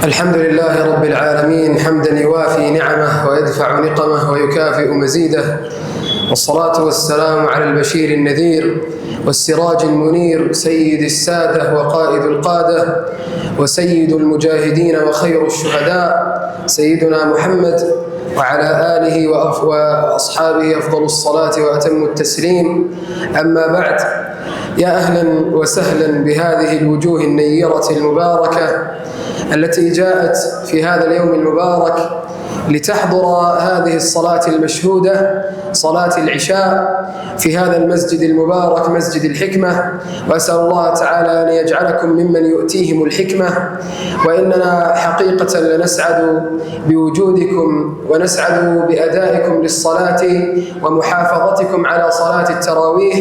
الحمد لله رب العالمين حمدا يوافي نعمه ويدفع نقمه ويكافئ مزيده، والصلاة والسلام على البشير النذير والسراج المنير سيد السادة وقائد القادة وسيد المجاهدين وخير الشهداء سيدنا محمد وعلى آله وأصحابه أفضل الصلاة وأتم التسليم. أما بعد، يا أهلا وسهلا بهذه الوجوه النيرة المباركة التي جاءت في هذا اليوم المبارك لتحضر هذه الصلاة المشهودة، صلاة العشاء، في هذا المسجد المبارك مسجد الحكمة. وأسأل الله تعالى أن يجعلكم ممن يؤتيهم الحكمة، وإننا حقيقة لنسعد بوجودكم ونسعد بأدائكم للصلاة ومحافظتكم على صلاة التراويح،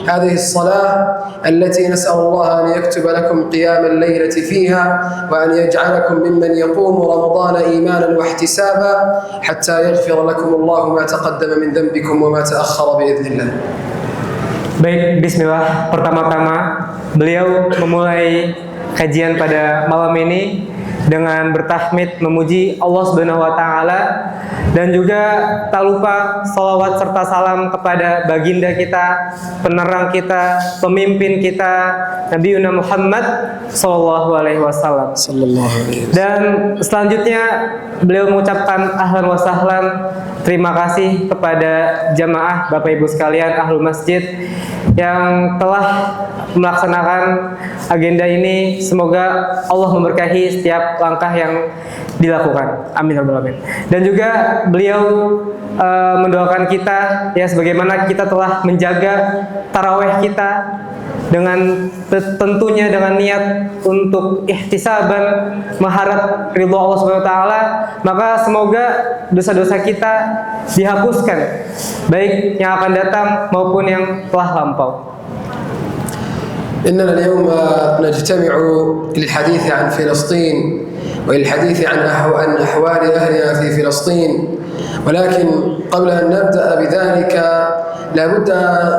هذه الصلاة التي نسأل الله أن يكتب لكم قيام الليلة فيها، وأن يجعلكم ممن يقوم رمضان إيمانا واحتسابا حتى يغفر لكم الله ما تقدم من ذنبكم وما تأخر بإذن الله. Baik, bismillah. Pertama-tama beliau memulai kajian pada malam ini dengan bertahmid memuji Allah Subhanahu wa taala, dan juga tak lupa salawat serta salam kepada baginda kita, penerang kita, pemimpin kita, Nabi Muhammad sallallahu alaihi wasallam. Dan selanjutnya beliau mengucapkan ahlan wa sahlan, terima kasih kepada jamaah Bapak Ibu sekalian Ahlul Masjid yang telah melaksanakan agenda ini. Semoga Allah memberkahi setiap langkah yang dilakukan. Amin ya rabbal alamin. Dan juga beliau mendoakan kita, ya, sebagaimana kita telah menjaga tarawih kita dengan tentunya dengan niat untuk ihtisaban, mengharap ridho Allah Subhanahu wa taala, maka semoga dosa-dosa kita dihapuskan, baik yang akan datang maupun yang telah lampau. إننا اليوم نجتمع للحديث عن فلسطين وللحديث عن أحوال أهلنا في فلسطين، ولكن قبل أن نبدأ بذلك لا بد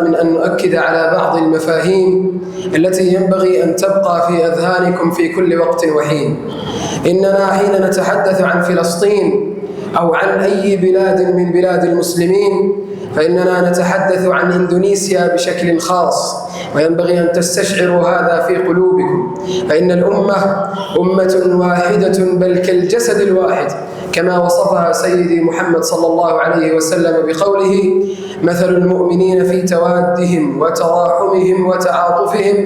من أن نؤكد على بعض المفاهيم التي ينبغي أن تبقى في أذهانكم في كل وقت وحين. إننا حين نتحدث عن فلسطين أو عن أي بلاد من بلاد المسلمين فإننا نتحدث عن إندونيسيا بشكل خاص، وينبغي أن تستشعروا هذا في قلوبكم، فإن الأمة أمة واحدة بل كالجسد الواحد، كما وصفها سيدي محمد صلى الله عليه وسلم بقوله: مثل المؤمنين في توادهم وتراحمهم وتعاطفهم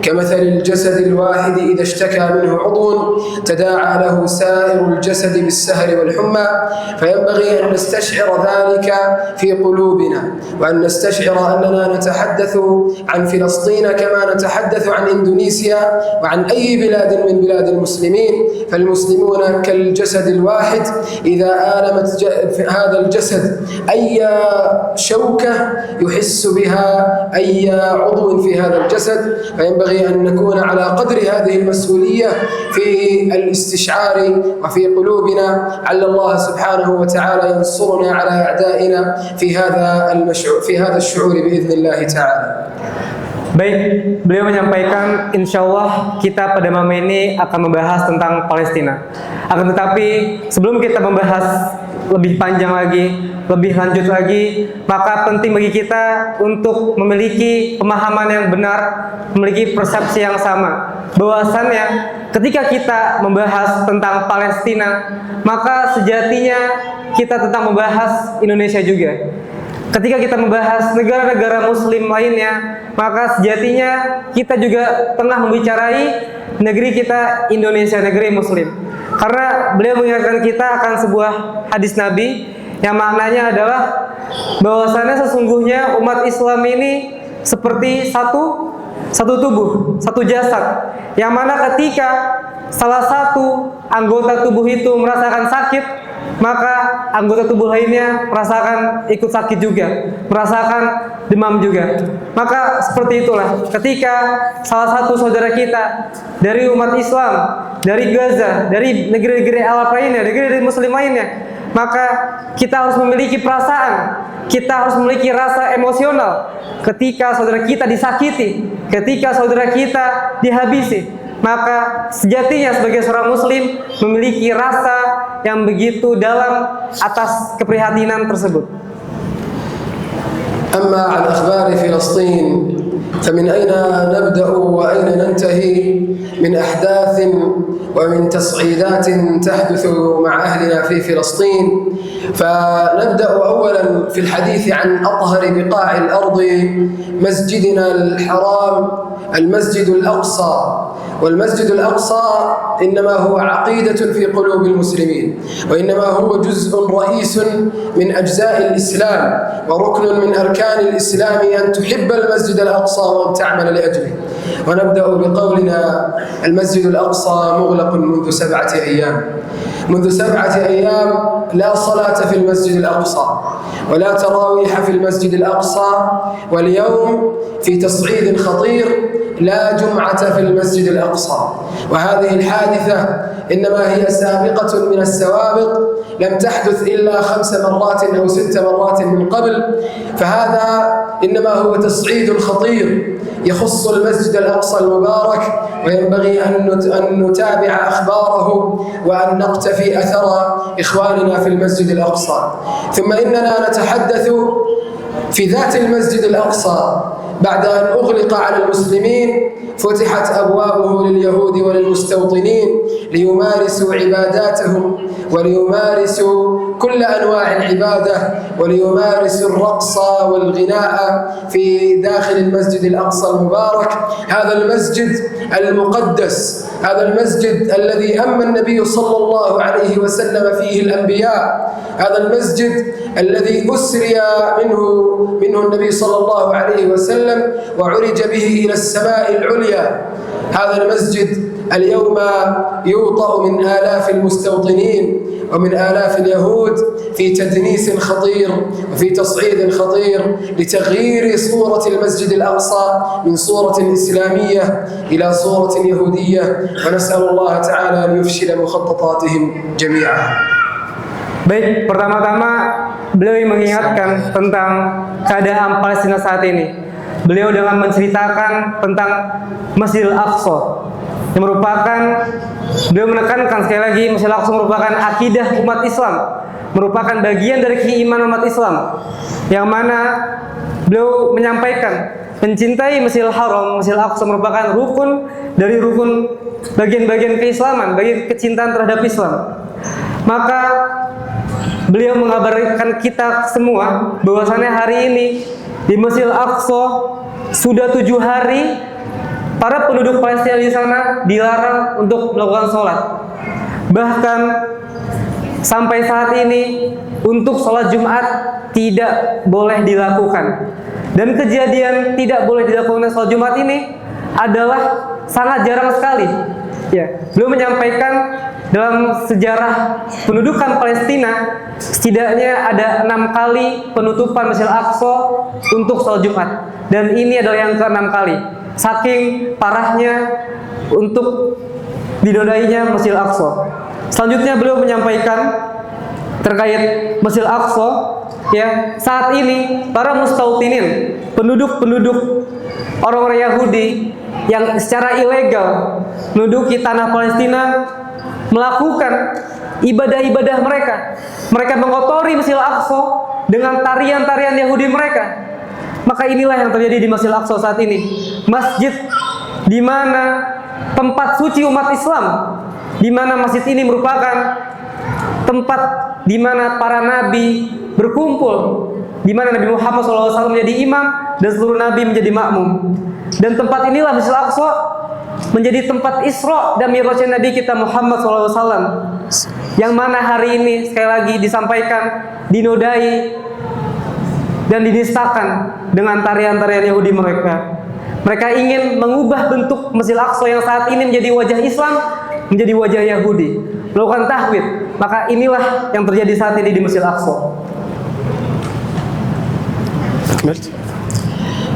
كمثل الجسد الواحد إذا اشتكى منه عضو تداعى له سائر الجسد بالسهر والحمى. فينبغي أن نستشعر ذلك في قلوبنا، وأن نستشعر أننا نتحدث عن فلسطين كما نتحدث عن إندونيسيا وعن أي بلاد من بلاد المسلمين، فالمسلمون كالجسد الواحد، إذا آلمت هذا الجسد أي شوكة يحس بها أي عضو في هذا الجسد، فينبغي أن نكون على قدر هذه المسؤولية في الاستشعار وفي قلوبنا، على الله سبحانه وتعالى ينصرنا على أعدائنا في هذا الشعور بإذن الله تعالى. Baik, beliau menyampaikan insya Allah kita pada malam ini akan membahas tentang Palestina. Akan tetapi sebelum kita membahas lebih panjang lagi, lebih lanjut lagi, maka penting bagi kita untuk memiliki pemahaman yang benar, memiliki persepsi yang sama. Bahwasannya ketika kita membahas tentang Palestina, maka sejatinya kita tentang membahas Indonesia juga. Ketika kita membahas negara-negara muslim lainnya, maka sejatinya kita juga tengah membicarai negeri kita Indonesia, negeri muslim. Karena beliau mengingatkan kita akan sebuah hadis Nabi yang maknanya adalah bahwasannya sesungguhnya umat Islam ini seperti satu tubuh, satu jasad, yang mana ketika salah satu anggota tubuh itu merasakan sakit, maka anggota tubuh lainnya merasakan ikut sakit juga, merasakan demam juga. Maka seperti itulah ketika salah satu saudara kita dari umat Islam, dari Gaza, dari negeri-negeri Arab lainnya, negeri-negeri muslim lainnya, maka kita harus memiliki perasaan, kita harus memiliki rasa emosional ketika saudara kita disakiti, ketika saudara kita dihabisi. maka sejatinya sebagai seorang muslim memiliki rasa yang begitu dalam atas keprihatinan tersebut. أما عن أخبار فلسطين فمن أين نبدأ وأين ننتهي من أحداث ومن تصعيدات تحدث مع أهلنا في فلسطين. فنبدأ أولا في الحديث عن أطهر بقاع الأرض مسجدنا الحرام المسجد الأقصى. والمسجد الأقصى إنما هو عقيدة في قلوب المسلمين، وإنما هو جزء رئيس من أجزاء الإسلام وركن من أركان الإسلام أن تحب المسجد الأقصى وأن تعمل لأجله. ونبدأ بقولنا المسجد الأقصى مغلق منذ 7 أيام. منذ 7 أيام لا صلاة في المسجد الأقصى ولا تراويح في المسجد الأقصى، واليوم في تصعيد خطير لا جمعة في المسجد الأقصى. وهذه الحادثة إنما هي سابقة من السوابق لم تحدث إلا 5 مرات أو 6 مرات من قبل، فهذا إنما هو تصعيد خطير يخص المسجد الأقصى المبارك، وينبغي أن نتابع أخباره وأن نقتفي أثر إخواننا في المسجد الأقصى. ثم إننا نتحدث في ذات المسجد الأقصى بعد أن أغلق على المسلمين فتحت أبوابه لليهود وللمستوطنين ليمارسوا عباداتهم وليمارسوا كل أنواع العبادة وليمارسوا الرقص والغناء في داخل المسجد الأقصى المبارك. هذا المسجد المقدس، هذا المسجد الذي أما النبي صلى الله عليه وسلم فيه الأنبياء، هذا المسجد الذي أسري منه النبي صلى الله عليه وسلم وعرج به إلى السماء العليا. هذا المسجد اليوم يوطأ من آلاف المستوطنين ومن آلاف اليهود في تدنيس خطير وفي تصعيد خطير لتغيير صورة المسجد الأقصى من صورة إسلامية إلى صورة يهودية، ونسأل الله تعالى أن يفشل مخططاتهم جميعا. Baik, pertama-tama beliau mengingatkan tentang keadaan Palestina saat ini. Beliau dengan menceritakan tentang Masjidil Aqsa, yang merupakan, beliau menekankan sekali lagi, Masjidil Aqsa merupakan akidah umat Islam, merupakan bagian dari keimanan umat Islam, yang mana beliau menyampaikan mencintai Masjidil Haram, Masjidil Aqsa merupakan rukun dari rukun bagian-bagian keislaman, bagian kecintaan terhadap Islam. Maka beliau mengabarkan kita semua bahwasannya hari ini di Masjidil Aqsa sudah 7 hari para penduduk Palestina di sana dilarang untuk melakukan sholat. Bahkan sampai saat ini untuk sholat Jumat tidak boleh dilakukan. Dan kejadian tidak boleh dilakukan sholat Jumat ini adalah sangat jarang sekali. Ya, beliau menyampaikan dalam sejarah pendudukan Palestina setidaknya ada 6 kali penutupan Masjidil Aqsa untuk sholat Jumat, dan ini adalah yang ke-6 kali. Saking parahnya untuk dinodainya Masjidil Aqsa. Selanjutnya beliau menyampaikan terkait Masjidil Aqsa, ya, saat ini para mustautinin, penduduk-penduduk orang-orang Yahudi yang secara ilegal menduduki tanah Palestina melakukan ibadah-ibadah mereka. Mereka mengotori Masjidil Aqsa dengan tarian-tarian Yahudi mereka. Maka inilah yang terjadi di Masjidil Aqsa saat ini. Masjid di mana tempat suci umat Islam, di mana masjid ini merupakan tempat di mana para nabi berkumpul, di mana Nabi Muhammad SAW menjadi imam dan seluruh nabi menjadi makmum. Dan tempat inilah Masjidil Aqsa menjadi tempat Isra dan Mi'rajnya Nabi kita Muhammad SAW, yang mana hari ini sekali lagi disampaikan dinodai dan dinistakan dengan tarian-tarian Yahudi mereka. Mereka ingin mengubah bentuk Masjidil Aqsa yang saat ini menjadi wajah Islam menjadi wajah Yahudi, melakukan tahwid. Maka inilah yang terjadi saat ini di Masjidil Aqsa.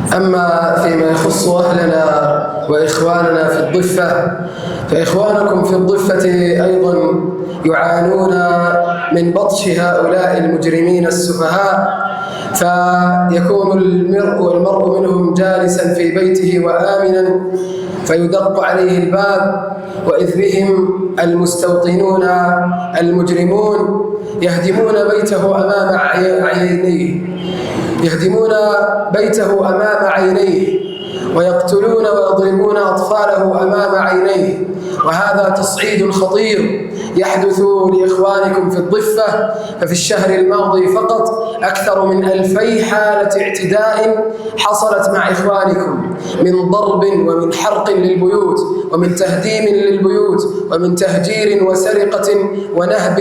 أما فيما يخص أهلنا وإخواننا في الضفة، فإخوانكم في الضفة أيضا يعانون من بطش هؤلاء المجرمين السفهاء، فيكون المرء منهم جالسا في بيته وآمنا، فيدق عليه الباب، وإذ بهم المستوطنون المجرمون يهدمون بيته أمام عينيه ويقتلون ويضربون أطفاله أمام عينيه. وهذا تصعيد خطير يحدث لإخوانكم في الضفة. ففي الشهر الماضي فقط أكثر من 2000 حالة اعتداء حصلت مع إخوانكم، من ضرب ومن حرق للبيوت ومن تهديم للبيوت ومن تهجير وسرقة ونهب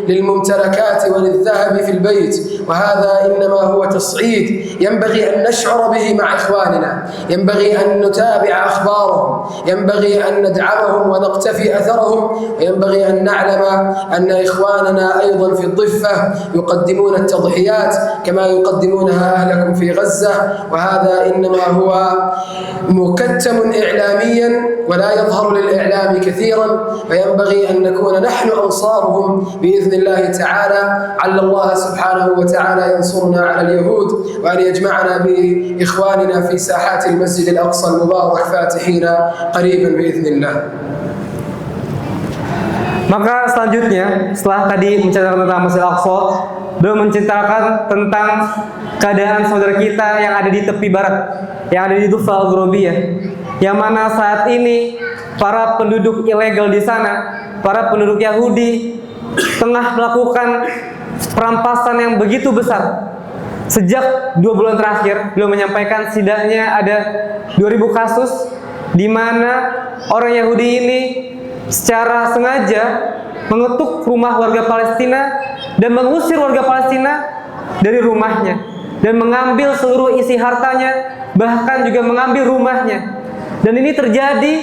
للممتلكات وللذهب في البيت. وهذا إنما هو تصعيد ينبغي أن نشعر به مع إخواننا، ينبغي أن نتابع أخبارهم، ينبغي أن ندعمهم ونقتفي أثرهم، وينبغي أن نعلم أن إخواننا أيضا في الضفة يقدمون التضحيات كما يقدمونها أهلكم في غزة. وهذا إنما هو مكتم إعلاميا ولا يظهر للإعلام كثيرا، فينبغي أن نكون نحن أنصارهم بإذن الله تعالى. عل الله سبحانه وتعالى ينصرنا على اليهود، وأن يجمعنا بإخواننا في ساحات المسجد الأقصى المبارك فاتحين قريبا بإذن الله. Maka selanjutnya, setelah tadi menceritakan tentang Masjid Al-Aqsa, beliau menceritakan tentang keadaan saudara kita yang ada di tepi barat, yang ada di Dhuffa Al-Ghurabiyah, yang mana saat ini para penduduk ilegal di sana, para penduduk Yahudi tengah melakukan perampasan yang begitu besar. Sejak 2 bulan terakhir, beliau menyampaikan setidaknya ada 2000 kasus di mana orang Yahudi ini secara sengaja mengetuk rumah warga Palestina dan mengusir warga Palestina dari rumahnya dan mengambil seluruh isi hartanya, bahkan juga mengambil rumahnya. Dan ini terjadi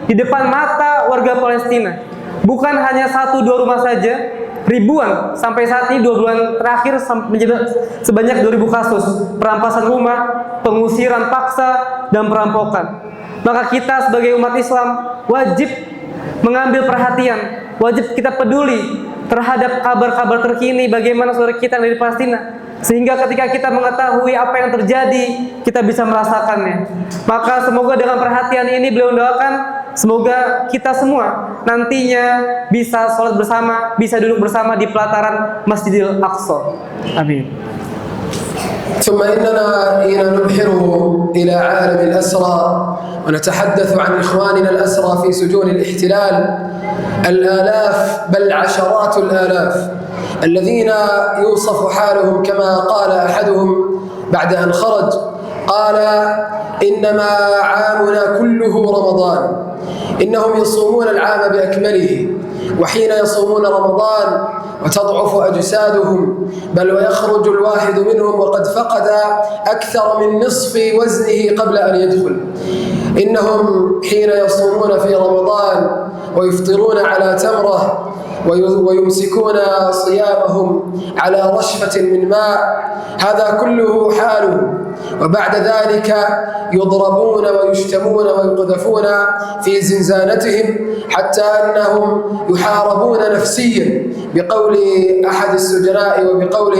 di depan mata warga Palestina. Bukan hanya 1-2 rumah saja, ribuan. Sampai saat ini 2 bulan terakhir menjadi sebanyak 2000 kasus perampasan rumah, pengusiran paksa, dan perampokan. Maka kita sebagai umat Islam wajib mengambil perhatian, wajib kita peduli terhadap kabar-kabar terkini bagaimana saudara kita dari Palestina, sehingga ketika kita mengetahui apa yang terjadi, kita bisa merasakannya. Maka semoga dengan perhatian ini beliau mendoakan semoga kita semua nantinya bisa sholat bersama, bisa duduk bersama di pelataran Masjidil Aqsa. Amin. ثم إننا حين نبحر إلى عالم الأسرى ونتحدث عن إخواننا الأسرى في سجون الاحتلال، الآلاف بل عشرات الآلاف الذين يوصف حالهم كما قال أحدهم بعد أن خرج، قال إنما عامنا كله رمضان، إنهم يصومون العام بأكمله، وحين يصومون رمضان وتضعف أجسادهم بل ويخرج الواحد منهم وقد فقد أكثر من نصف وزنه قبل أن يدخل. إنهم حين يصومون في رمضان ويفطرون على تمرة ويمسكون صيامهم على رشفة من ماء، هذا كله حاله. وبعد ذلك يضربون ويشتمون ويقذفون في زنزانتهم حتى أنهم يحاربون نفسيا بقول أحد السجناء وبقول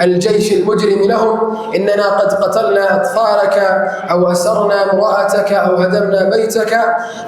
الجيش المجرم لهم: إننا قد قتلنا أطفالك أو أسرنا امرأتك أو هدمنا بيتك.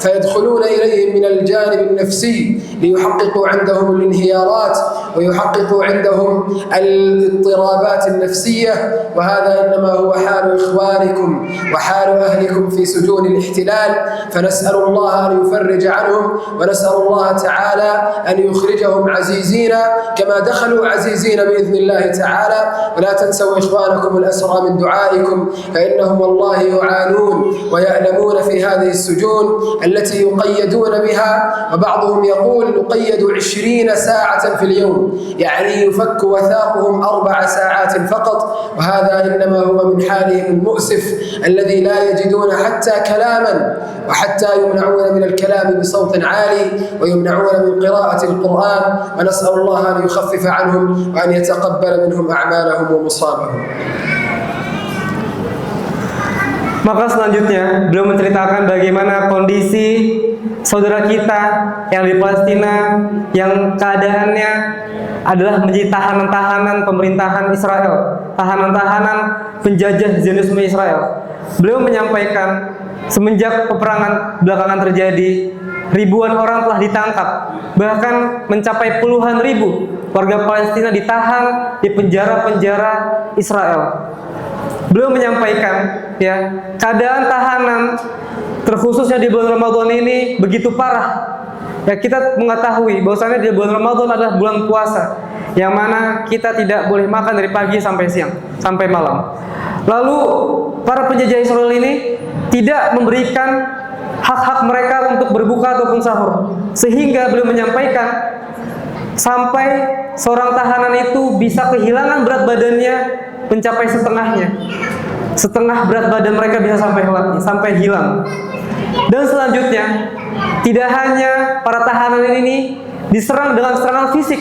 فيدخلون إليهم من الجانب النفسي ليحققوا عندهم الانهيارات ويحققوا عندهم الاضطرابات النفسية. وهذا إنما هو حال إخوانكم وحال أهلكم في سجون الاحتلال. فنسأل الله أن يفرج عنهم، ونسأل الله تعالى أن يخرجهم عزيزين كما دخلوا عزيزين بإذن الله تعالى. ولا تنسوا إخوانكم الأسرى من دعائكم، فإنهم والله يعانون ويألمون في هذه السجون التي يقيدون بها، وبعضهم يقول نقيد 20 ساعة في اليوم، يعني يفك وثاقهم 4 ساعات فقط. وهذا إنما هو من حالهم المؤسف الذي لا يجدون حتى كلاما، وحتى يمنعون من الكلام بصوت عالي ويمنعون من قراءة القرآن. ونسأل الله أن يخفف عنهم وأن يتقبل منهم أعمالهم ومصابهم. Maka selanjutnya beliau menceritakan bagaimana kondisi saudara kita yang di Palestina yang keadaannya adalah menjadi tahanan-tahanan pemerintahan Israel, tahanan-tahanan penjajah Zionisme Israel. Beliau menyampaikan semenjak peperangan belakangan terjadi, ribuan orang telah ditangkap, bahkan mencapai puluhan ribu warga Palestina ditahan di penjara-penjara Israel. Beliau menyampaikan, ya, keadaan tahanan terkhususnya di bulan Ramadan ini begitu parah. Ya, kita mengetahui bahwasanya di bulan Ramadan adalah bulan puasa, yang mana kita tidak boleh makan dari pagi sampai siang, sampai malam. Lalu para penjajah Israel ini tidak memberikan hak-hak mereka untuk berbuka ataupun sahur, sehingga beliau menyampaikan sampai seorang tahanan itu bisa kehilangan berat badannya mencapai setengahnya. Setengah berat badan mereka bisa sampai hilang. Dan selanjutnya, tidak hanya para tahanan ini diserang dengan serangan fisik,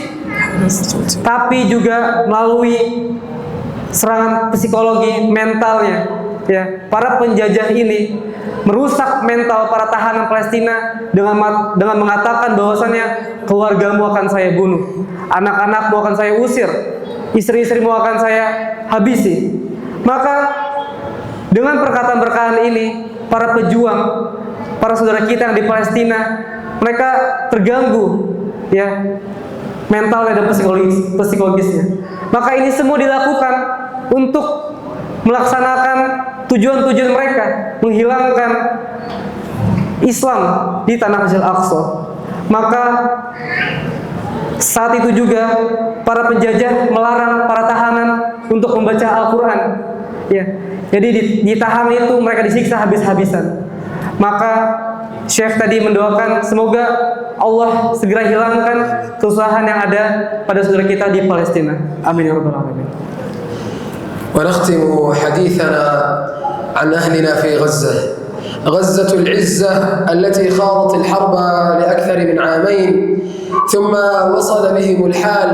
tapi juga melalui serangan psikologi mentalnya. Ya, para penjajah ini merusak mental para tahanan Palestina dengan mengatakan bahwasannya keluargamu akan saya bunuh, anak-anakmu akan saya usir, istri-istrimu akan saya habisi. Maka dengan perkataan-perkataan ini, para pejuang, para saudara kita yang di Palestina, mereka terganggu, ya, mental dan psikologisnya. Maka ini semua dilakukan untuk melaksanakan tujuan-tujuan mereka, menghilangkan Islam di tanah Masjid Al-Aqsa. Maka saat itu juga para penjajah melarang para tahanan untuk membaca Al-Quran. Ya, jadi ditahan itu mereka disiksa habis-habisan. Maka Syekh tadi mendoakan semoga Allah segera hilangkan kesusahan yang ada pada saudara kita di Palestina. Amin ya rabbal alamin. ونختم حديثنا عن أهلنا في غزة. غزة العزة التي خاضت الحرب لأكثر من عامين، ثم وصل بهم الحال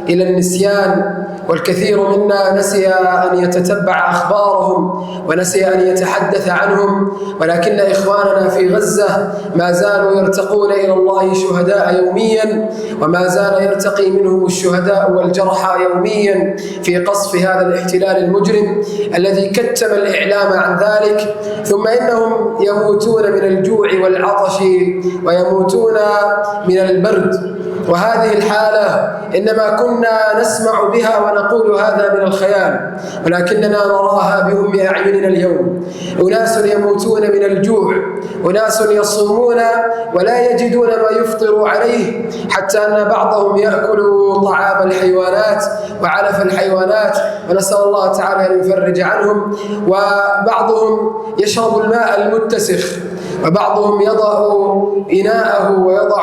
إلى النسيان، والكثير منا نسي أن يتتبع أخبارهم ونسي أن يتحدث عنهم، ولكن إخواننا في غزة ما زالوا يرتقون إلى الله شهداء يوميا، وما زال يرتقي منهم الشهداء والجرحى يوميا في قصف هذا الاحتلال المجرم الذي كتم الإعلام عن ذلك. ثم إنهم يموتون من الجوع والعطش ويموتون من البرد، وهذه الحالة إنما كنا نسمع بها ونقول هذا من الخيال، ولكننا نراها بأم أعيننا اليوم. أناس يموتون من الجوع، أناس يصومون ولا يجدون ما يفطروا عليه، حتى أن بعضهم يأكل طعام الحيوانات وعلف الحيوانات، ونسأل الله تعالى أن يفرج عنهم. وبعضهم يشرب الماء المتسخ، وبعضهم يضع إناءه ويضع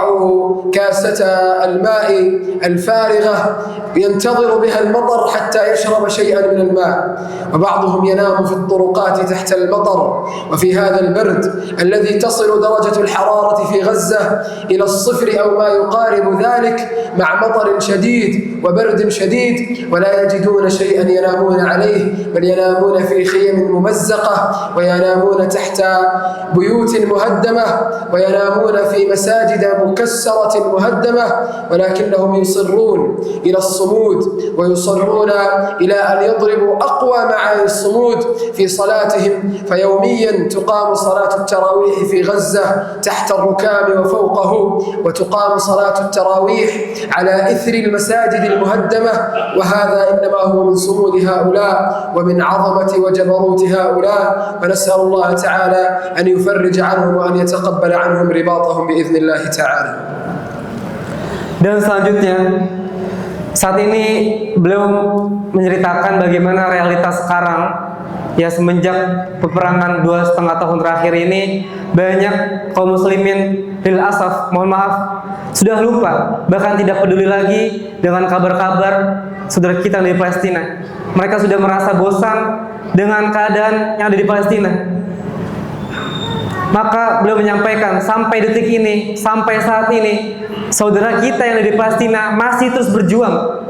كاسة الماء الفارغة ينتظر بها المطر حتى يشرب شيئا من الماء، وبعضهم ينام في الطرقات تحت المطر وفي هذا البرد الذي تصل درجة الحرارة في غزة إلى الصفر أو ما يقارب ذلك، مع مطر شديد وبرد شديد، ولا يجدون شيئا ينامون عليه، بل ينامون في خيم ممزقة، وينامون تحت بيوت مهدمة، وينامون في مساجد مكسرة مهدمة، ولكنهم يصرون إلى الصمود، ويصرون إلى أن يضربوا أقوى معاني الصمود في صلاتهم. فيوميا تقام صلاة التراويح في غزة تحت الركام وفوقه، وتقام صلاة التراويح على إثر المساجد المهدمة، وهذا إنما هو من صمود هؤلاء ومن عظمة وجبروت هؤلاء. ونسأل الله تعالى أن يفرج عنهم وأن يتقبل عنهم رباطهم بإذن الله تعالى. Dan selanjutnya, saat ini beliau menceritakan bagaimana realitas sekarang, ya, semenjak peperangan 2,5 tahun terakhir ini, banyak kaum muslimin lil asaf, mohon maaf, sudah lupa, bahkan tidak peduli lagi dengan kabar-kabar saudara kita di Palestina. Mereka sudah merasa bosan dengan keadaan yang ada di Palestina. Maka beliau menyampaikan, sampai detik ini, sampai saat ini, saudara kita yang ada di Palestina masih terus berjuang.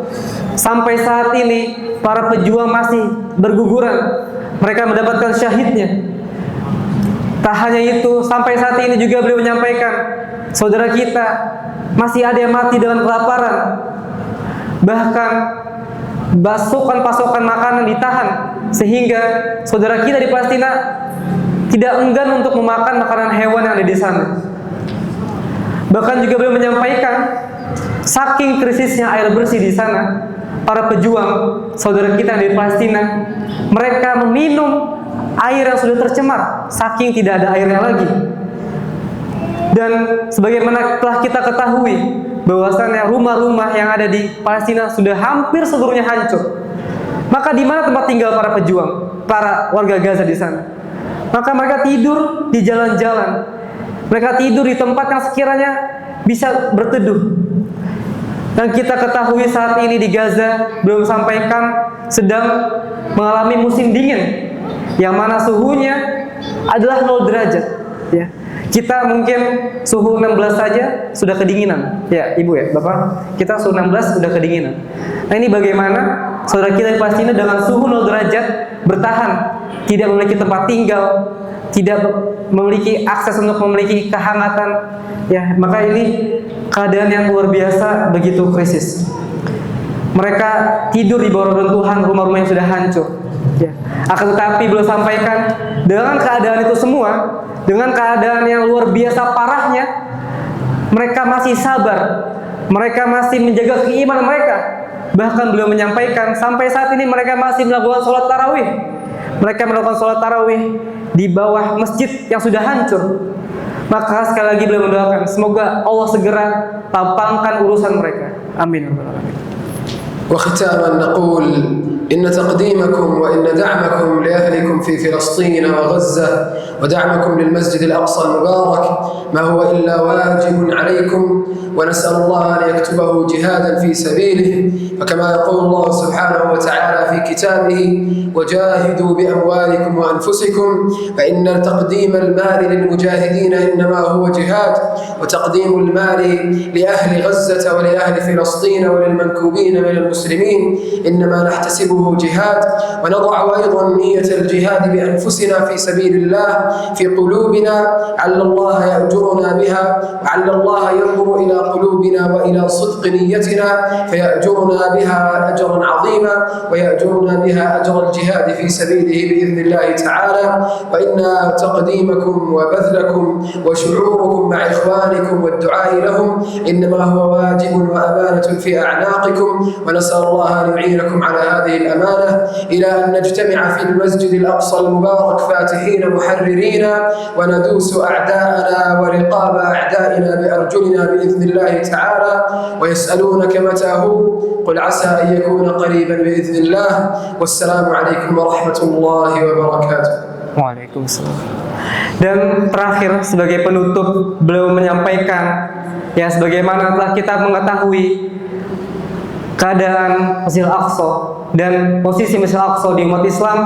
Sampai saat ini, para pejuang masih berguguran. Mereka mendapatkan syahidnya. Tak hanya itu, sampai saat ini juga beliau menyampaikan, saudara kita masih ada yang mati dengan kelaparan. Bahkan pasokan makanan ditahan, sehingga saudara kita di Palestina tidak enggan untuk memakan makanan hewan yang ada di sana. Bahkan juga beliau menyampaikan, saking krisisnya air bersih di sana, para pejuang saudara kita di Palestina, mereka meminum air yang sudah tercemar, saking tidak ada airnya lagi. Dan sebagaimana telah kita ketahui, bahwasannya rumah-rumah yang ada di Palestina sudah hampir seluruhnya hancur. Maka di mana tempat tinggal para pejuang, para warga Gaza di sana? Maka mereka tidur di jalan-jalan. Mereka tidur di tempat yang sekiranya bisa berteduh. Dan kita ketahui saat ini di Gaza belum sampaikan sedang mengalami musim dingin, yang mana suhunya adalah 0 derajat. Ya. Kita mungkin suhu 16 saja sudah kedinginan. Ya, Ibu ya, Bapak, kita suhu 16 sudah kedinginan. Nah, ini bagaimana saudara kita di Palestina dengan suhu 0 derajat bertahan, tidak memiliki tempat tinggal, tidak memiliki akses untuk memiliki kehangatan. Ya, maka ini keadaan yang luar biasa, begitu krisis. Mereka tidur di bawah reruntuhan rumah-rumah yang sudah hancur. Ya. Akan tetapi beliau sampaikan, dengan keadaan itu semua, dengan keadaan yang luar biasa parahnya, mereka masih sabar, mereka masih menjaga keimanan mereka. Bahkan beliau menyampaikan, sampai saat ini mereka masih melakukan sholat tarawih. Mereka melakukan sholat tarawih di bawah masjid yang sudah hancur. Maka sekali lagi beliau mendoakan, semoga Allah segera lapangkan urusan mereka. Amin. وختاما نقول إن تقديمكم وإن دعمكم لأهلكم في فلسطين وغزة ودعمكم للمسجد الأقصى المبارك ما هو إلا واجب عليكم، ونسأل الله أن يكتبه جهادا في سبيله. فكما يقول الله سبحانه وتعالى في كتابه: وجاهدوا بأموالكم وأنفسكم، فإن تقديم المال للمجاهدين إنما هو جهاد، وتقديم المال لأهل غزة ولأهل فلسطين وللمنكوبين من المسلمين إنما نحتسبه جهاد. ونضع أيضا نية الجهاد بأنفسنا في سبيل الله في قلوبنا، عل الله يأجرنا بها، وعل الله ينظر إلى قلوبنا وإلى صدق نيتنا فيأجرنا بها أجرا عظيما، ويأجرنا بها أجر الجهاد في سبيله بإذن الله تعالى. وإن تقديمكم وبذلكم وشعوركم مع إخوانكم والدعاء لهم إنما هو واجب وأمانة في أعناقكم، ونسأل الله أن يعينكم على هذه الأمانة إلى أن نجتمع في المسجد الأقصى المبارك فاتحين محررين، وندوس أعداءنا ورقاب أعدائنا بأرجلنا بإذن الله تعالى. ويسألونك متى هو، قل عسى أن يكون قريبا بإذن الله. والسلام عليكم ورحمة الله وبركاته. Waalaikumsalam. Dan terakhir sebagai penutup beliau menyampaikan, ya sebagaimana telah kita mengetahui keadaan Masjid Al-Aqsa dan posisi Masjid Al-Aqsa di umat Islam,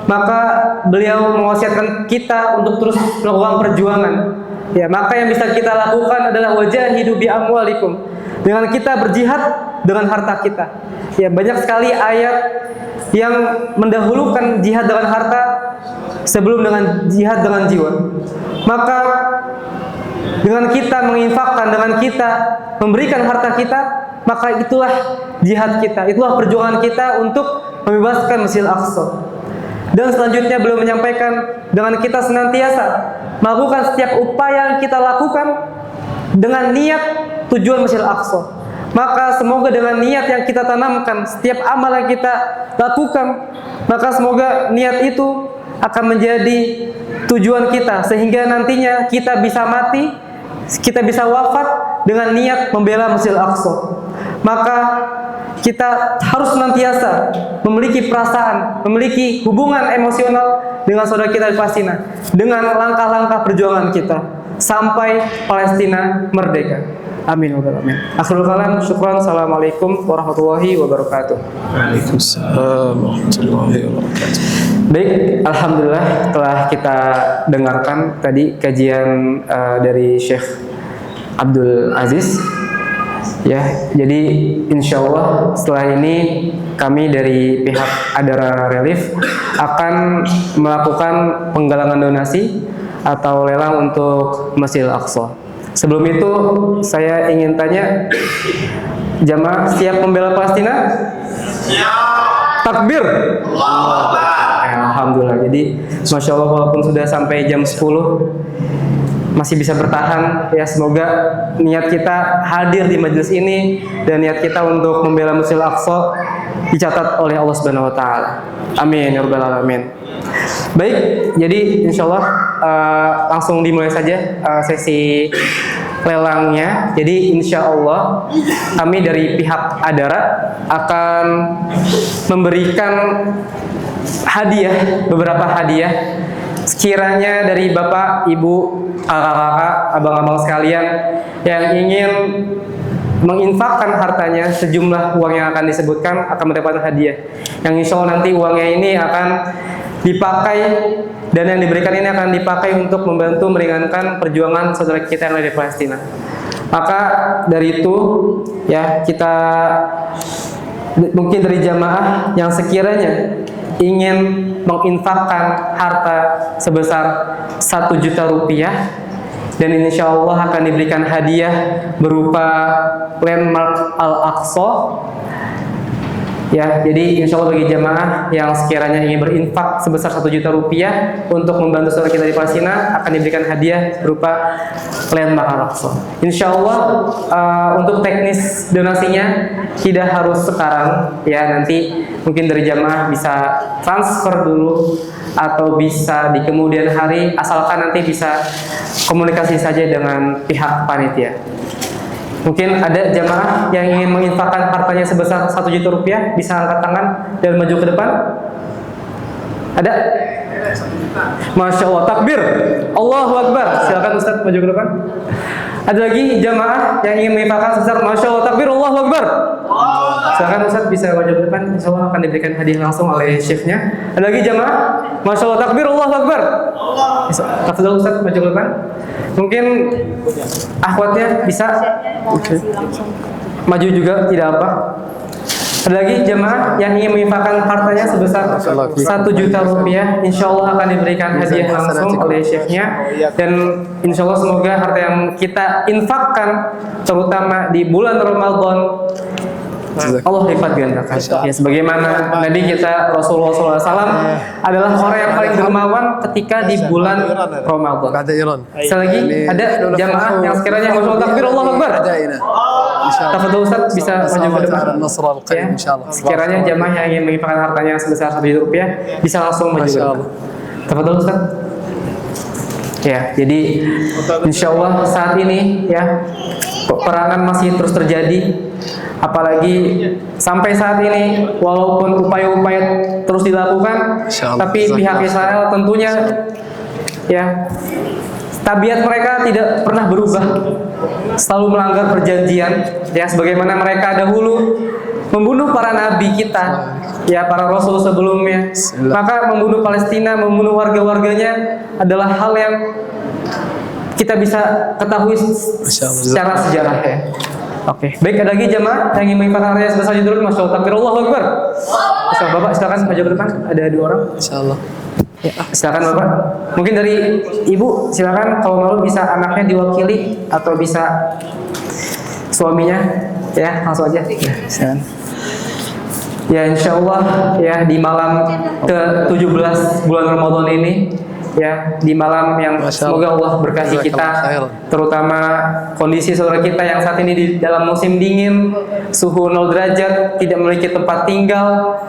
maka beliau mewasiatkan kita untuk terus melakukan perjuangan. Ya, maka yang bisa kita lakukan adalah wajahidu bi amwalikum, dengan kita berjihad dengan harta kita. Ya, banyak sekali ayat yang mendahulukan jihad dengan harta sebelum dengan jihad dengan jiwa. Maka dengan kita menginfakkan, dengan kita memberikan harta kita, maka itulah jihad kita, itulah perjuangan kita untuk membebaskan Masjid Al-Aqsa. Dan selanjutnya beliau menyampaikan, dengan kita senantiasa melakukan setiap upaya yang kita lakukan dengan niat tujuan Masjid Al-Aqsa. Maka semoga dengan niat yang kita tanamkan, setiap amal yang kita lakukan, maka semoga niat itu akan menjadi tujuan kita, sehingga nantinya kita bisa mati, kita bisa wafat dengan niat membela Masjid Al-Aqsa. Maka kita harus senantiasa memiliki perasaan, memiliki hubungan emosional dengan saudara kita di Palestina, dengan langkah-langkah perjuangan kita sampai Palestina merdeka. Amin. Amin. Akhirul kalam, syukran. Assalamualaikum warahmatullahi wabarakatuh. Waalaikumsalam warahmatullahi wabarakatuh. Baik, alhamdulillah telah kita dengarkan tadi kajian dari Syekh Abdul Aziz. Ya, jadi insya Allah setelah ini kami dari pihak Adara Relief akan melakukan penggalangan donasi atau lelang untuk Masjid Al-Aqsa. Sebelum itu saya ingin tanya, jamaah siap membela Palestina? Siap. Takbir. Allahu Akbar. Alhamdulillah. Jadi Masya Allah walaupun sudah sampai jam 10 masih bisa bertahan ya, semoga niat kita hadir di majelis ini dan niat kita untuk membela Masjidil Aqsa dicatat oleh Allah Subhanahu wa taala. Amin ya rabbal alamin. Baik, jadi insyaallah langsung dimulai saja sesi lelangnya. Jadi insyaallah kami dari pihak Adara akan memberikan hadiah, beberapa hadiah sekiranya dari Bapak, Ibu, kakak-kakak, abang-abang sekalian yang ingin menginfakkan hartanya, sejumlah uang yang akan disebutkan akan mendapatkan hadiah. Yang insya Allah nanti uangnya ini akan dipakai dan yang diberikan ini akan dipakai untuk membantu meringankan perjuangan saudara kita yang ada di Palestina. Maka dari itu ya, kita mungkin dari jamaah yang sekiranya ingin menginfakkan harta sebesar 1 juta rupiah dan insya Allah akan diberikan hadiah berupa landmark Al-Aqsa ya. Jadi insya Allah bagi jamaah yang sekiranya ingin berinfak sebesar 1 juta rupiah untuk membantu saudara kita di Palestina akan diberikan hadiah berupa landmark Al-Aqsa. Insya Allah untuk teknis donasinya tidak harus sekarang ya, nanti mungkin dari jamaah bisa transfer dulu atau bisa di kemudian hari, asalkan nanti bisa komunikasi saja dengan pihak panitia. Mungkin ada jamaah yang ingin menginfakkan hartanya sebesar 1 juta rupiah, bisa angkat tangan dan maju ke depan. Ada? Masya Allah, takbir, Allahu Akbar. Silakan Ustaz maju ke depan. Ada lagi jamaah yang ingin menginfakkan sebesar, Masya Allah, takbir, Allahu Akbar. Silakan Ustaz bisa maju ke depan, insya Allah akan diberikan hadiah langsung oleh chefnya. Ada lagi jamaah, Masya Allah, takbir, Allahu Akbar. Tafadhol Ustaz maju ke depan. Mungkin akhwatnya bisa maju juga, tidak apa. Ada lagi jamaah yang ingin menginfakkan hartanya sebesar 1 juta rupiah, insya Allah akan diberikan hadiah langsung oleh chefnya. Dan insya Allah semoga harta yang kita infakkan terutama di bulan Ramadan Allah lipat gandakan ya, sebagaimana Nabi kita Rasulullah SAW adalah orang yang paling dermawan ketika di bulan Ramadan. Sekali lagi ada jamaah yang sekiranya mau takbir Allahu Akbar. Tafadhol Ustaz bisa maju ke depan ya. Sekiranya jamaah yang ingin menginfakkan hartanya sebesar 1 juta rupiah bisa langsung maju ke depan. Tafadhol Ustaz. Ya, jadi insya Allah saat ini ya peperangan masih terus terjadi. Apalagi sampai saat ini walaupun upaya-upaya terus dilakukan, tapi pihak Israel tentunya ya tabiat mereka tidak pernah berubah, selalu melanggar perjanjian ya, sebagaimana mereka dahulu membunuh para nabi kita ya, para rasul sebelumnya. Maka membunuh Palestina, membunuh warga-warganya adalah hal yang kita bisa ketahui secara sejarah ya. Oke, baik, ada lagi jamaah yang ingin menginfakkan hartanya sebesar 1 juta rupiah, Masya Allah, takbir, Allahu Akbar. Bapak silakan maju ke depan, ada 2 orang. Insyaallah. Ya, silakan Bapak. Mungkin dari Ibu silakan, kalau malu bisa anaknya diwakili atau bisa suaminya ya, langsung aja. Ya, silakan. Ya insyaallah ya, di malam ke-17 bulan Ramadan ini ya, di malam yang semoga Allah berkahi kita, terutama kondisi saudara kita yang saat ini di dalam musim dingin, suhu 0 derajat, tidak memiliki tempat tinggal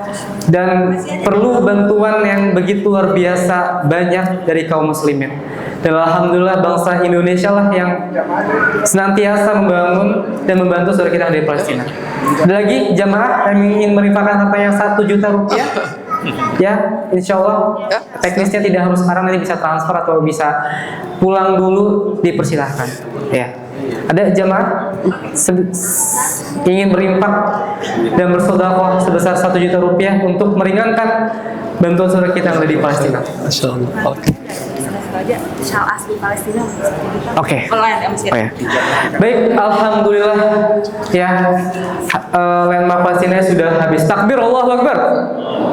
dan perlu bantuan yang begitu luar biasa banyak dari kaum muslimin. Dan alhamdulillah bangsa Indonesia lah yang senantiasa membangun dan membantu saudara kita dari Palestina. Ada lagi jamaah yang ingin menginfakkan hartanya 1 juta rupiah ya, insya Allah teknisnya tidak harus sekarang, nanti bisa transfer atau bisa pulang dulu, dipersilahkan ya. Ada jamaah ingin berinfak dan bersedekah sebesar 1 juta rupiah untuk meringankan bantuan saudara kita yang ada di Palestina. Masya Allah. Shal asli Palestina. Oke. Oh ya. Baik, alhamdulillah ya, landmark Palestina sudah habis. Takbir, Allahu Akbar.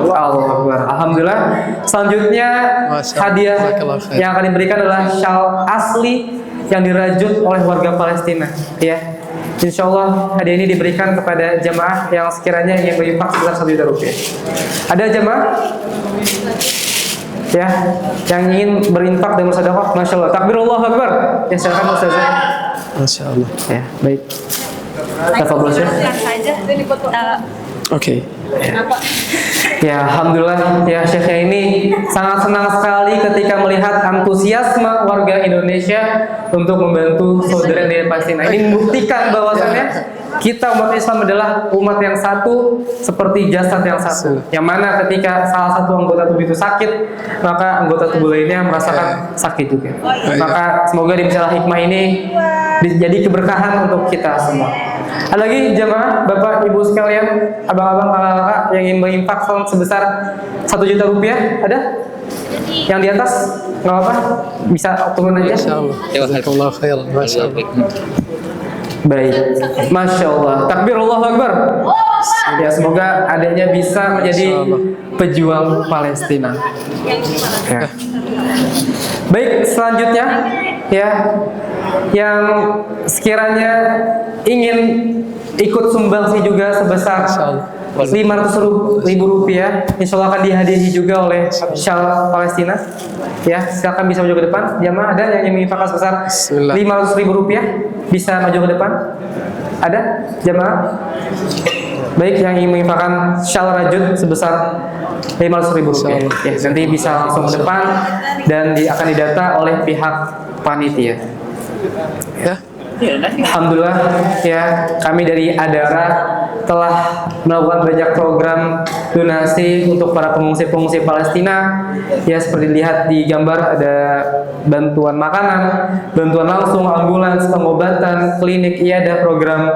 Allahu Akbar. Alhamdulillah. Selanjutnya hadiah yang akan diberikan adalah syal asli yang dirajut oleh warga Palestina ya. insya Allah hadiah ini diberikan kepada jamaah yang sekiranya ingin berinfak sebesar 1 juta rupiah. Ada jamaah ya yang ingin berinfak dan bersedekah, masya Allah. Takbir Allahu Akbar. Ya silakan Ustazah. Masya Allah. Ya baik. Tafadhol Syekh. Oke. Ya, alhamdulillah ya Syekhnya ini sangat senang sekali ketika melihat antusiasme warga Indonesia untuk membantu saudara di Palestina. Ini membuktikan bahwasannya kita umat Islam adalah umat yang satu seperti jasad yang satu. Yang mana ketika salah satu anggota tubuh itu sakit, maka anggota tubuh lainnya merasakan sakit juga. Maka semoga di misalnya hikmah ini jadi keberkahan untuk kita semua. Ada lagi jamaah, bapak, ibu sekalian, abang-abang, kakak-kakak yang ingin berinfak sebesar 1 juta rupiah, ada? Yang di atas, nggak apa-apa, bisa turun aja. Jazakallahu khairan. Masya Allah. Baik, masya Allah. Takbir Allahu Akbar. Ya semoga adanya bisa menjadi pejuang Palestina. Ya. Baik, selanjutnya ya yang sekiranya ingin ikut sumbangsi juga sebesar 500.000 rupiah, insya Allah akan dihadiahi juga oleh Syal Palestina. Ya, silakan bisa maju ke depan. Jamaah ada yang ingin menginfakkan sebesar 500.000 rupiah, bisa maju ke depan. Ada jamaah? Baik, yang ingin menginfakkan Syal Rajut sebesar 500.000 rupiah. Ya, nanti bisa langsung ke depan dan akan didata oleh pihak panitia. Ya. Alhamdulillah ya kami dari Adara telah melakukan banyak program donasi untuk para pengungsi-pengungsi Palestina. Ya seperti dilihat di gambar ada bantuan makanan, bantuan langsung, ambulans, pengobatan, klinik, ada program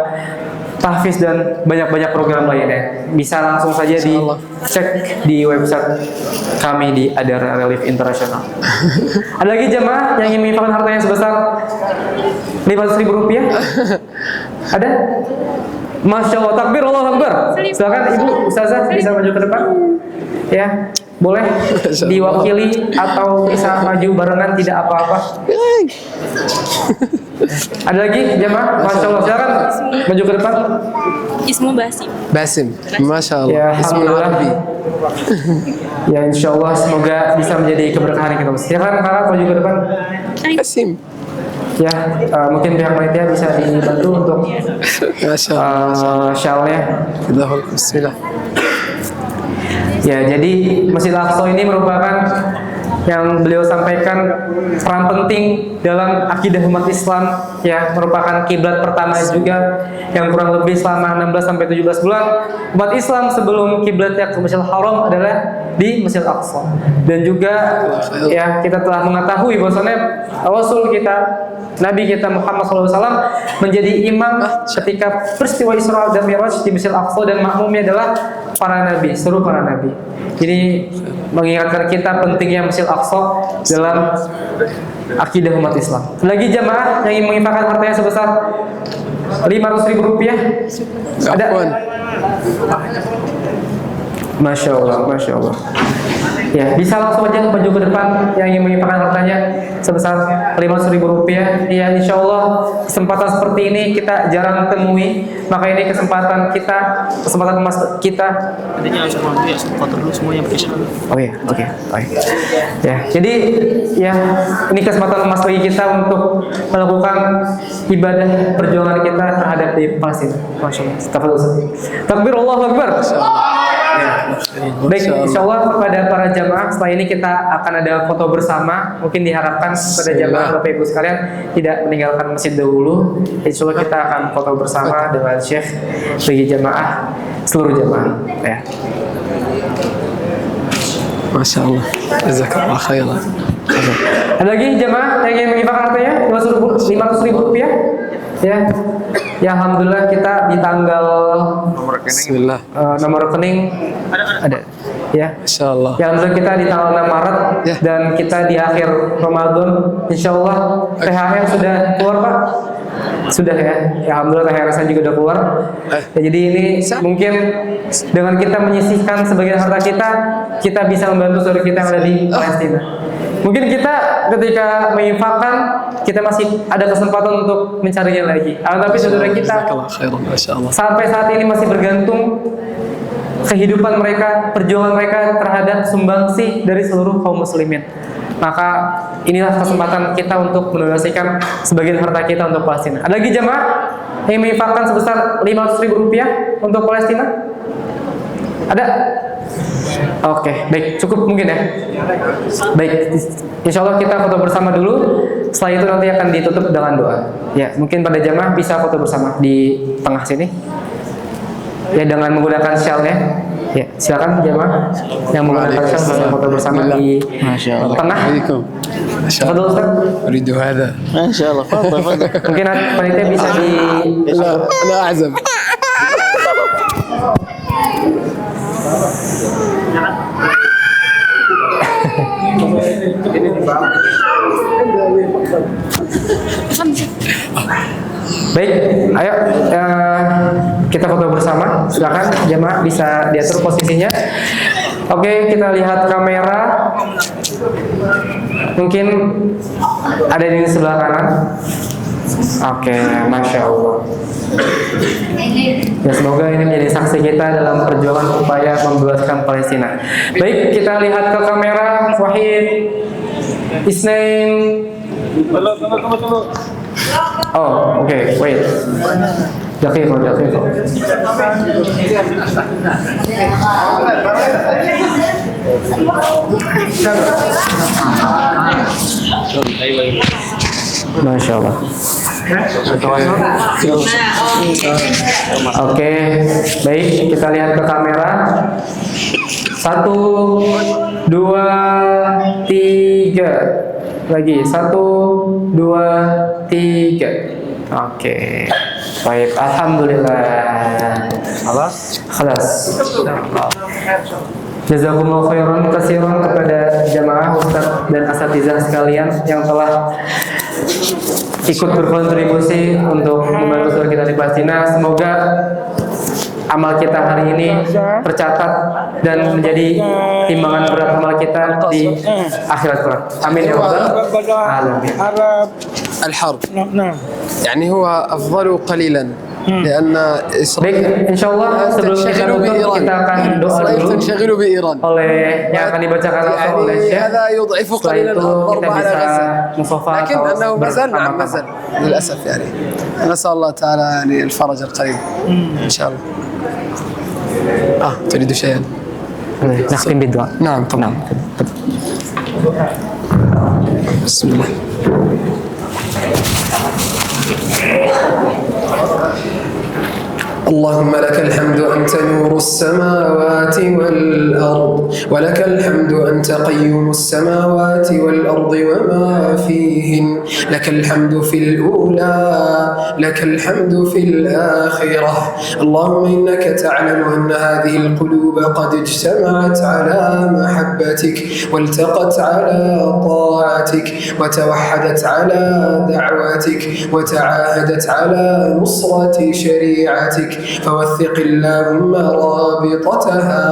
tahfiz dan banyak-banyak program lainnya. Bisa langsung saja dicek di website kami di Adara Relief International. Ada lagi jamaah yang ingin menginfakkan hartanya sebesar 500.000 rupiah? Ada? Masya Allah, takbir Allahu Akbar. Silakan Ibu Ustazah bisa maju ke depan. Ya, boleh diwakili atau bisa maju barengan, tidak apa-apa. Ada lagi jamaah? Masya Allah, silakan maju ke depan. Ismu Basim. Basim. Masya Allah. Ya, Ismul Arabi. Ya, insya Allah semoga bisa menjadi keberkahan kita. Silakan kakak maju ke depan. Basim. Ya, mungkin pihak panitia bisa dibantu untuk Masya Allah. syalnya. Bismillah. Ya, jadi Masjid Al-Aqsa ini merupakan yang beliau sampaikan peran penting dalam akidah umat Islam, ya merupakan kiblat pertama juga yang kurang lebih selama 16 sampai 17 bulan umat Islam sebelum kiblatnya ke Masjidil Haram adalah di Masjid Al-Aqsa. Dan juga ya kita telah mengetahui bahwasanya Rasul kita, Nabi kita Muhammad SAW menjadi imam ketika peristiwa Isra dan Mi'raj di Masjid Al-Aqsa, dan makmumnya adalah para nabi, seluruh para nabi. Ini mengingatkan kita pentingnya Masjid Al-Aqsa dalam akidah umat Islam. Lagi jamaah yang ingin menginfakkan hartanya sebesar 500.000 rupiah? Ada? Masya Allah, Masya Allah. Ya, bisa langsung aja maju ke depan yang ingin menginfakkan hartanya sebesar 500.000 rupiah. Ya, insya Allah kesempatan seperti ini kita jarang temui. Maka ini kesempatan kita, kesempatan emas kita. Adanya semua ya, foto dulu semuanya pakai shawl. Oh ya, oke, baik. Ya, jadi ya ini kesempatan emas bagi kita untuk melakukan ibadah perjuangan kita terhadap di Palestina. Masya Allah. Takbir Allahu Akbar. Ya. Baik, insya Allah kepada para jamaah setelah ini kita akan ada foto bersama. Mungkin diharapkan kepada jamaah Bapak Ibu sekalian tidak meninggalkan masjid dahulu. Insya Allah kita akan foto bersama dengan Syekh bagi jamaah, seluruh jamaah. Ya. Masya Allah. Jazakallah khairan. Ada lagi jamaah yang ingin menginfakkan hartanya 500.000 rupiah? Ya. Ya, alhamdulillah kita di tanggal Bismillah. nomor rekening ada. Ya. Masya Allah. Ya, alhamdulillah kita di tanggal 6 Maret Ya. dan kita di akhir Ramadan. Insya Allah THR sudah keluar Pak. Sudah ya. Ya, alhamdulillah THR saya juga sudah keluar. Ya, jadi ini mungkin dengan kita menyisihkan sebagian harta kita, kita bisa membantu saudara kita yang ada di Palestina. Mungkin kita ketika menginfakkan kita masih ada kesempatan untuk mencarinya lagi. Tapi saudara kita sampai saat ini masih bergantung kehidupan mereka, perjuangan mereka terhadap sumbangsih dari seluruh kaum muslimin. Maka inilah kesempatan kita untuk mendonasikan sebagian harta kita untuk Palestina. Ada lagi jemaah yang menginfakkan sebesar Rp500.000 untuk Palestina? Ada? Oke, baik, cukup mungkin ya. Baik, insya Allah kita foto bersama dulu. Setelah itu nanti akan ditutup dengan doa. Ya, mungkin pada jamaah bisa foto bersama di tengah sini. Ya, dengan menggunakan shawl-nya. Ya, silakan jamaah yang menggunakan shawl bisa foto bersama di tengah. Fadhil Ustaz. Uridu hadha. Masyaallah. Fadhil. Mungkin panitia bisa di La azam. Baik, ayo kita foto bersama. Silakan jemaah bisa diatur posisinya. Oke, kita lihat kamera. Mungkin ada di sebelah kanan. Oke, masya Allah. Ya, semoga ini menjadi saksi kita dalam perjuangan upaya membebaskan Palestina. Baik, kita lihat ke kamera. Wahid, Isnain. Oh, oke, wait. Daqiqah. Masya Allah. Oke, baik, kita lihat ke kamera. 1, 2, 3. Lagi 1, 2, 3. Oke. Baik, alhamdulillah. Khalas. Jazakumullah khairan katsiran kepada jamaah, ustaz dan asatizah sekalian yang telah ikut berkontribusi untuk membantu saudara kita di Palestina. Semoga amal kita hari ini tercatat dan menjadi timbangan berat amal kita di akhirat kelak. Amin ya rabbal alamin. الحرب يعني هو أفضل قليلا لأن Baik, insyaallah sebelum kita tutup kita akan doa dulu تنشغل بإيران oleh yang akan dibacakan langsung oleh Syekh. هذا يضعف Setelah قليلا itu الضرب kita على bisa غزة musafa لكن أنه ما زال نعم ما bersama-sama. زال للأسف يعني نسأل الله تعالى يعني الفرج القريب إن شاء الله تريد شيئا نختم بالدعاء. نعم طبعا بسم الله اللهم لك الحمد أنت نور السماوات والأرض ولك الحمد أنت قيوم السماوات والأرض وما فيهن لك الحمد في الأولى لك الحمد في الآخرة اللهم إنك تعلم أن هذه القلوب قد اجتمعت على محبتك والتقت على طاعتك وتوحدت على دعوتك وتعاهدت على نصرة شريعتك فوثق اللهم رابطتها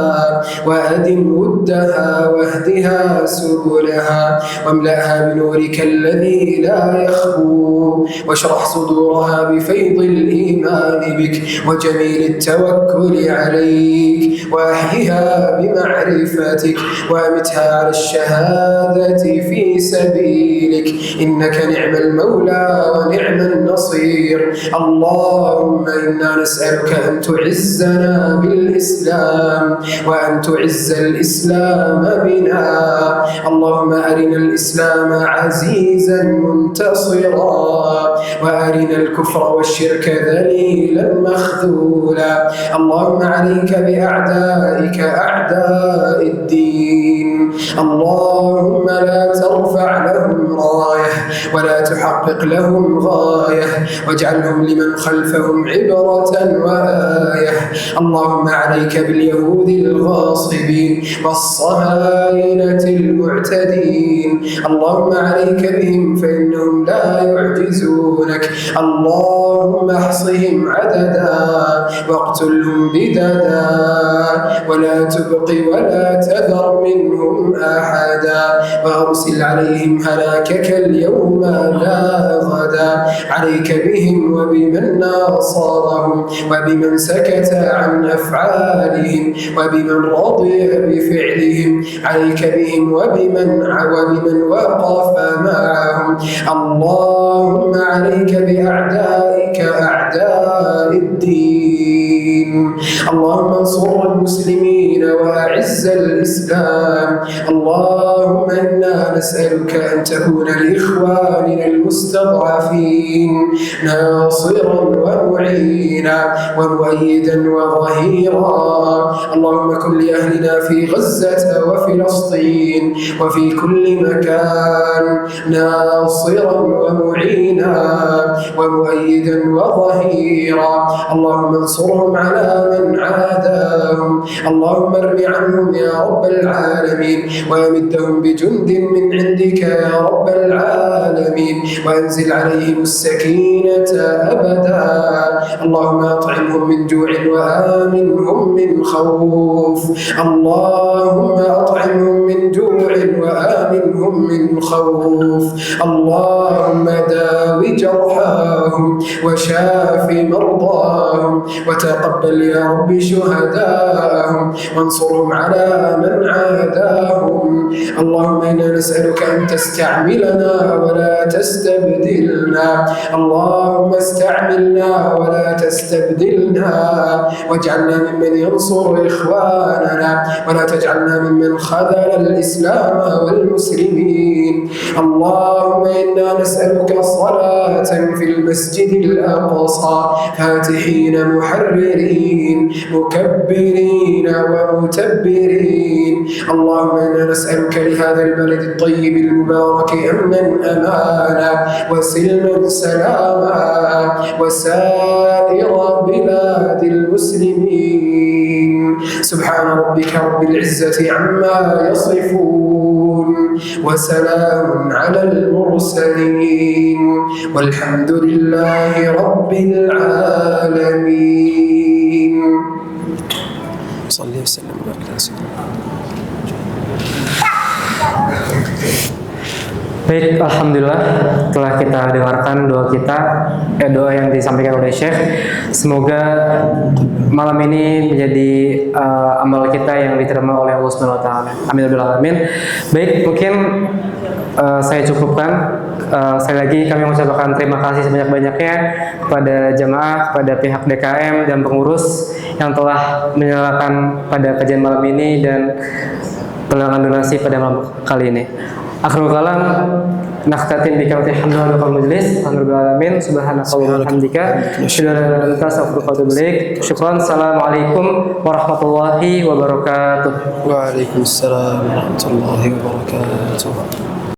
وأدم ودها واهدها سبلها واملأها بنورك الذي لا يخبو واشرح صدورها بفيض الإيمان بك وجميل التوكل عليك وأحيها بمعرفتك وأمتها على الشهادة في سبيلك إنك نعم المولى ونعم النصير اللهم إنا نسألك أن تعزنا بالإسلام وأن تعز الإسلام بنا اللهم أرنا الإسلام عزيزا منتصرا وأرنا الكفر والشرك ذليلا مخذولا اللهم عليك بأعدائك أعداء الدين اللهم لا ترفع لهم راية ولا تحقق لهم غاية واجعلهم لمن خلفهم عبرة وآية اللهم عليك باليهود الغاصبين والصهاينة المعتدين اللهم عليك بهم فإنهم لا يعجزونك اللهم احصهم عددا واقتلهم بددا ولا تبق ولا تذر منهم أحدا وأرسل عليهم هلاكك اليوم لا غدا عليك بهم وبمن ناصرهم وبمن سكت عن أفعالهم وبمن رضي بفعلهم عليك بهم وبمن وقف معهم اللهم عليك بأعدائك أعداء الدين اللهم انصر المسلمين وأعز الإسلام اللهم إنا نسألك أن تكون لإخواننا المستضعفين ناصرا ومعينا ومؤيدا وظهيرا اللهم كن لأهلنا في غزة وفلسطين وفي كل مكان ناصرا ومعينا ومؤيدا وظهيرا اللهم انصرهم على من عاداهم اللهم ارم عنهم يا رب العالمين وامدهم بجند من عندك يا رب العالمين وانزل عليهم السكينة أبدا اللهم أطعمهم من جوع وآمنهم من خوف اللهم أطعمهم من جوع وآمنهم من خوف اللهم داو جرحاهم وشاف مرضاهم وتقبل يا رب شهداءهم وانصرهم على من عاداهم اللهم إنا نسألك أن تستعملنا ولا تستبدلنا اللهم استعملنا ولا تستبدلنا واجعلنا ممن ينصر إخواننا ولا تجعلنا ممن خذل الإسلام والمسلمين اللهم إنا نسألك صلاة في المسجد الأقصى فاتحين محررين مكبرين ومتبرين اللهم إنا نسألك لهذا البلد الطيب المبارك أمنا أمانا وسلما سلاما وسائر بلاد المسلمين سبحان ربك رب العزة عما يصفون وسلام على المرسلين والحمد لله رب العالمين صلى وسلم على سيدنا. Baik, alhamdulillah telah kita dengarkan doa yang disampaikan oleh Syekh. Semoga malam ini menjadi amal kita yang diterima oleh Allah Subhanahu wa taala. Amin ya rabbal alamin. Baik, mungkin saya cukupkan. Sekali lagi kami mengucapkan terima kasih sebanyak-banyaknya kepada jamaah, kepada pihak DKM dan pengurus yang telah menyalakan pada kajian malam ini dan pelelangan donasi pada malam kali ini. Akhirul kalam nakhtatim bi kalimati hamdulillah wal majlis alhamdulillah alamin subhanakallahumma wa bihamdika asyhadu an la ilaha illa anta astaghfiruka wa atubu ilaik. Syukran. Assalamualaikum warahmatullahi wabarakatuh. Waalaikumsalam warahmatullahi wabarakatuh.